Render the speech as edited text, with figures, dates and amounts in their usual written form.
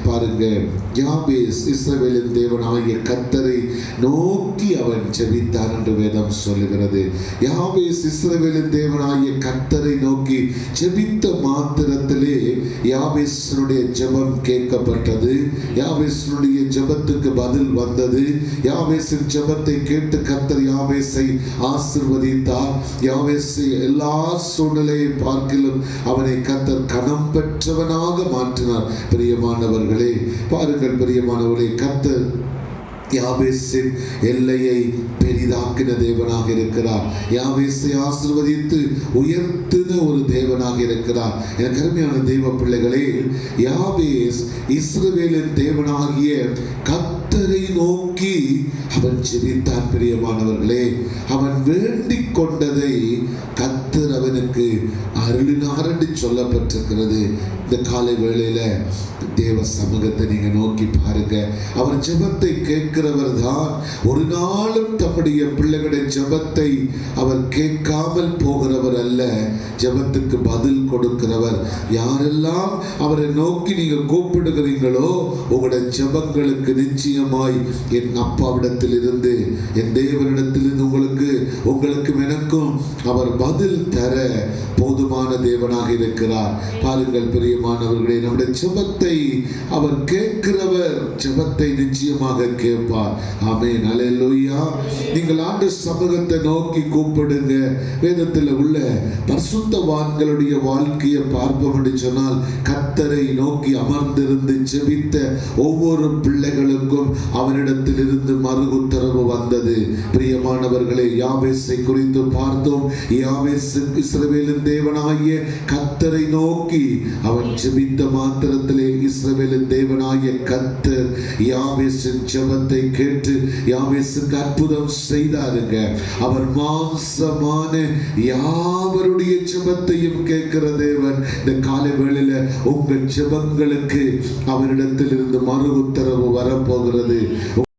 பாருங்க, யாபேஸ் இஸ்ரவேலின் தேவனாகிய கர்த்தரை நோக்கி அவன் ஜெபித்தான் என்று வேதம் சொல்லுகிறது. யாபேஸ் இஸ்ரவேலின் தேவனாகிய கர்த்தரை நோக்கி ஜெபித்த மாத்திரத்திலே யாபேசினுடைய ஜெபம் கேட்கப்பட்டது. யாபேசினுடைய ஜெபத்துக்கு பதில் வந்தது. யாபேசின் ஜெபத்தை கேட்டு கர்த்தர் யாபேசை ஆசீர்வதித்தார். யாபேசை எல்லா சூழ்நிலையை பார்க்கிலும் அவனை கர்த்தர் கனம் பெற்றவனாக மாற்றினார். பிரியமானவர்களே, பாருங்கள் பிரியமானவர்களே, கர்த்தர் யாபேசின் எல்லையை பெரிதாக்கின தேவனாக இருக்கிறார். யாபேசை ஆசீர்வதித்து உயர்த்தின ஒரு தேவனாக இருக்கிறார். எனக்கு அருமையான தெய்வ பிள்ளைகளே, யாபேஸ் இஸ்ரவேலின் தேவனாகிய கர்த்தரை நோக்கி அவன் ஜெபித்தான். பிரியமானவர்களே, அவன் வேண்டிக் கொண்டதை கர்த்தர் அவனுக்கு அருளினார் என்று சொல்லப்பட்டிருக்கிறது. இந்த காலை வேளையில தேவ சமூகத்தை நீங்க நோக்கி பாருங்க. அவர் ஜெபத்தை கேட்கிறவர் தான். ஒரு நாளும் தம்முடைய பிள்ளைகளுடைய ஜெபத்தை அவர் கேட்காமல் போகிறவர் அல்ல, ஜெபத்துக்கு பதில் கொடுக்கிறவர். யாரெல்லாம் அவரை நோக்கி நீங்க கூப்பிடுகிறீங்களோ உங்களுடைய ஜெபங்களுக்கு நிச்சயமாய் என் அப்பாவிடத்தில் இருந்து, என் தேவனிடத்திலிருந்து உங்களுக்கும் எனக்கும் அவர் பதில் தர போதுமான தேவனாக இருக்கிறார். பாருங்கள் பிரியமானவர்களே, நம்முடைய ஜெபத்தை அவர் கேட்கிறவர், ஜெபத்தை நிச்சயமாக கேட்பார். ஆமென், அல்லேலூயா. நீங்கள் ஆண்டு சமூகத்தை நோக்கி கூப்பிடுங்க. வேதத்தில் உள்ள பரிசுத்தவான்களுடைய வாழ்க்கையை பார்ப்போம் என்று சொன்னால், கர்த்தரை நோக்கி அமர்ந்திருந்து ஜெபித்த ஒவ்வொரு பிள்ளைகளுக்கும் அவனிடத்தில் இருந்து மறு உத்தரவு வந்தது. பிரியமானவர்களே, யாபேசை குறித்து பார்த்தோம். யாபேஸ் இஸ்ரவேலின் தேவனாகிய கர்த்தரை நோக்கி அவன் ஜெபித்த மாத்திரத்திலே இஸ்ரவேலின் தேவனாகிய கர்த்தர் யாபேசின் ஜெபத்தை கேட்டு யாபேசுக்கு அற்புதம் செய்தாருங்க. அவர் மாம்சமான யாவருடைய ஜெபத்தையும் கேட்கிற தேவன். இந்த காலை வேளையில உங்கள் ஜெபங்களுக்கு அவரிடத்தில் இருந்து மறு உத்தரவு வரப்போகிறது.